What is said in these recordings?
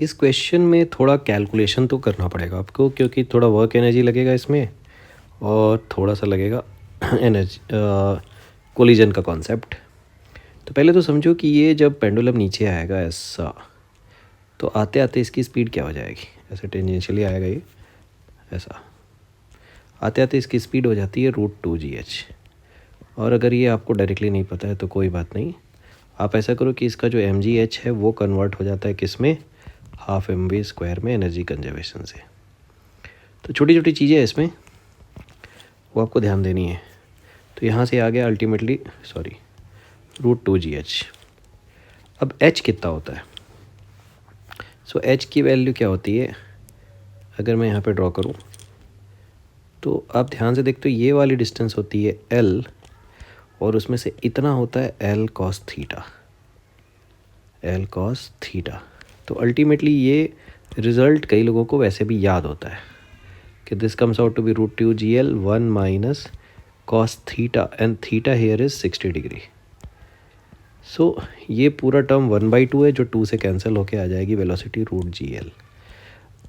इस क्वेश्चन में थोड़ा कैलकुलेशन तो करना पड़ेगा आपको, क्योंकि थोड़ा वर्क एनर्जी लगेगा इसमें और थोड़ा सा लगेगा एनर्जी कोलिजन का कॉन्सेप्ट। तो पहले तो समझो कि ये जब पेंडुलम नीचे आएगा ऐसा, तो आते आते इसकी स्पीड क्या हो जाएगी, ऐसे टेंजेंशियली आएगा ये ऐसा, आते आते इसकी स्पीड हो जाती है √2gh। और अगर ये आपको डायरेक्टली नहीं पता है तो कोई बात नहीं, आप ऐसा करो कि इसका जो mgh है वो कन्वर्ट हो जाता है किस में, हाफ mv² में एनर्जी कंजर्वेशन से। तो छोटी छोटी चीज़ें हैं इसमें, वो आपको ध्यान देनी है। तो यहाँ से आ गया अल्टीमेटली √2gh। अब h कितना होता है, सो h की वैल्यू क्या होती है, अगर मैं यहाँ पे ड्रॉ करूँ तो आप ध्यान से देखते हो ये वाली डिस्टेंस होती है l, और उसमें से इतना होता है l cos थीटा। तो अल्टीमेटली ये रिज़ल्ट कई लोगों को वैसे भी याद होता है कि this comes out to be √2gl 1 minus cos theta, and theta here is 60 degree. So ये पूरा टर्म 1/2 है जो 2 से कैंसिल होके आ जाएगी वेलोसिटी √gl।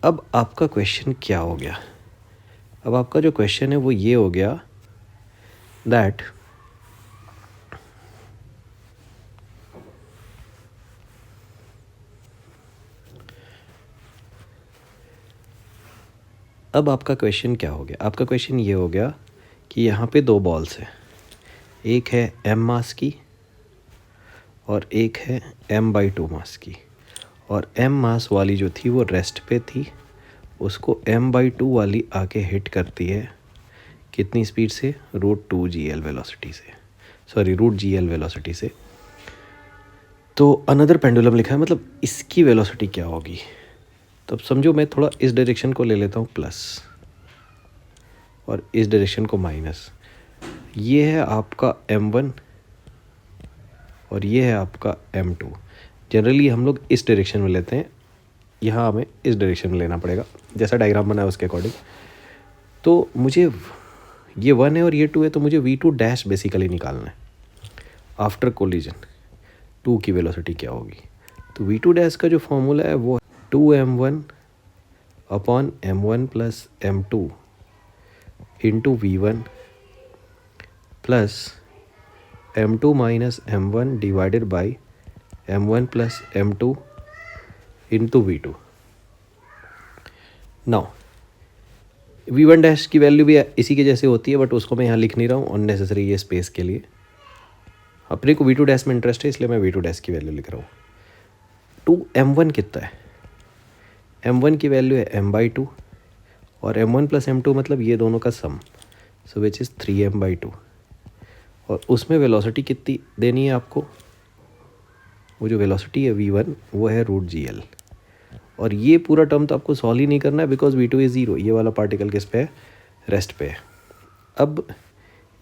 अब आपका क्वेश्चन क्या हो गया, अब आपका जो क्वेश्चन है वो ये हो गया दैट अब आपका क्वेश्चन क्या हो गया, आपका क्वेश्चन ये हो गया कि यहाँ पे दो बॉल्स हैं, एक है m मास की और एक है m/2 मास की, और m मास वाली जो थी वो रेस्ट पे थी, उसको m/2 वाली आके हिट करती है कितनी स्पीड से, √2gl वेलोसिटी से, √gl वेलोसिटी से। तो अनदर पेंडुलम लिखा है, मतलब इसकी वेलोसिटी क्या होगी। तो अब समझो मैं थोड़ा इस डायरेक्शन को ले लेता हूँ प्लस और इस डायरेक्शन को माइनस। ये है आपका m1 और ये है आपका m2। जनरली हम लोग इस डायरेक्शन में लेते हैं, यहाँ हमें इस डायरेक्शन में लेना पड़ेगा, जैसा डायग्राम बना है उसके अकॉर्डिंग। तो मुझे ये 1 है और ये 2 है, तो मुझे v2 बेसिकली निकालना है आफ्टर कोलिजन। 2 की वेलोसिटी क्या होगी, तो v2 का जो फॉर्मूला है वो 2m1 upon m1 plus m2 into v1 plus m2 minus m1 divided by m1 plus m2 into v2। Now v1 की वैल्यू भी इसी के जैसे होती है, बट उसको मैं यहाँ लिख नहीं रहा हूँ अननेसेसरी ये स्पेस के लिए। अपने को v2 में इंटरेस्ट है इसलिए मैं v2 की वैल्यू लिख रहा हूँ। 2m1 कितना है, m1 की वैल्यू है m/2 और m1 प्लस m2 मतलब ये दोनों का सम, सो विच इज़ 3m/2। और उसमें वेलोसिटी कितनी देनी है आपको, वो जो वेलोसिटी है v1 वो है √gl। और ये पूरा टर्म तो आपको सॉल्व ही नहीं करना है बिकॉज v2 इज़ 0, ये वाला पार्टिकल किस पे है, रेस्ट पे है। अब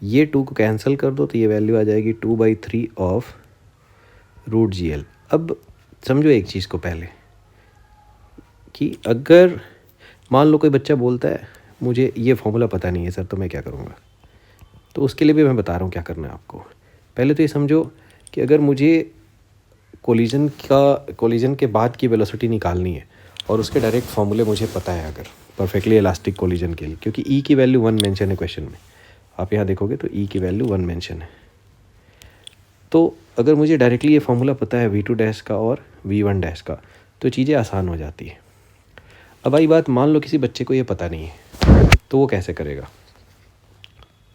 ये 2 को कैंसिल कर दो तो ये वैल्यू आ जाएगी 2/3 ऑफ √gl। अब समझो एक चीज़ को पहले कि अगर मान लो कोई बच्चा बोलता है मुझे ये फॉर्मूला पता नहीं है सर, तो मैं क्या करूँगा, तो उसके लिए भी मैं बता रहा हूँ क्या करना है आपको। पहले तो ये समझो कि अगर मुझे कोलिजन के बाद की वेलोसिटी निकालनी है और उसके डायरेक्ट फॉर्मूले मुझे पता है, अगर परफेक्टली इलास्टिक कोलिजन के लिए, क्योंकि ई की वैल्यू 1 मेंशन है क्वेश्चन में, आप यहाँ देखोगे तो ई की वैल्यू 1 मेंशन है। तो अगर मुझे डायरेक्टली ये फॉर्मूला पता है v2 का और v1 का, तो चीज़ें आसान हो जाती है। अब आई बात, मान लो किसी बच्चे को ये पता नहीं है तो वो कैसे करेगा,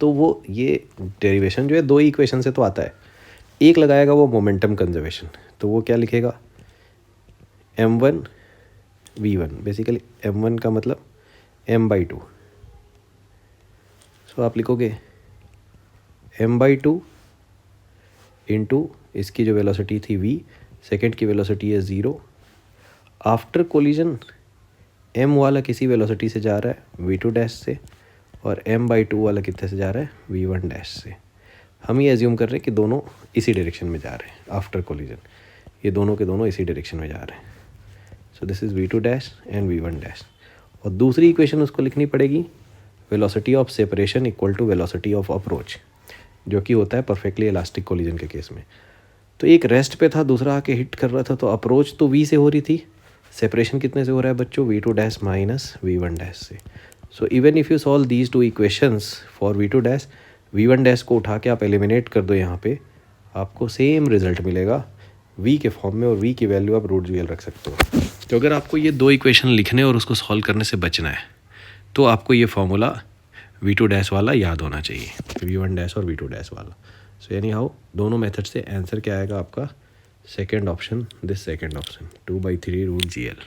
तो वो ये डेरिवेशन जो है 2 इक्वेशन से तो आता है, एक लगाएगा वो मोमेंटम कंजर्वेशन, तो वो क्या लिखेगा m1 v1, बेसिकली m1 का मतलब m/2, सो आप लिखोगे m/2 इंटू इसकी जो वेलोसिटी थी v, सेकेंड की वेलोसिटी है 0, आफ्टर कोलिजन m वाला किसी वेलोसिटी से जा रहा है v2 से, और m/2 वाला कितने से जा रहा है v1 से। हम ये एज्यूम कर रहे हैं कि दोनों इसी डायरेक्शन में जा रहे हैं आफ्टर कोलिजन, ये दोनों के दोनों इसी डायरेक्शन में जा रहे हैं। So this is v2 and v1। और दूसरी इक्वेशन उसको लिखनी पड़ेगी velocity of separation equal to velocity of approach, जो कि होता है परफेक्टली इलास्टिक कोलिजन के केस में। तो एक रेस्ट पे था, दूसरा आके हिट कर रहा था, तो अप्रोच तो v से हो रही थी सेपरेशन कितने से हो रहा है बच्चों, v2 dash minus v1 dash से। So even if you solve these two equations for v2 dash, v1 dash को उठा के आप एलिमिनेट कर दो यहाँ पे, आपको सेम रिजल्ट मिलेगा v के फॉर्म में, और v की वैल्यू आप रूट GL रख सकते हो। तो अगर आपको ये दो इक्वेशन लिखने और उसको सॉल्व करने से बचना है तो आपको ये फॉर्मूला v2 डैश वाला याद होना चाहिए, v1 डैश और v2 डैश वाला। सो यानी हाउ दोनों मेथड से आंसर क्या आएगा आपका, second option, this second option 2/3 root GL।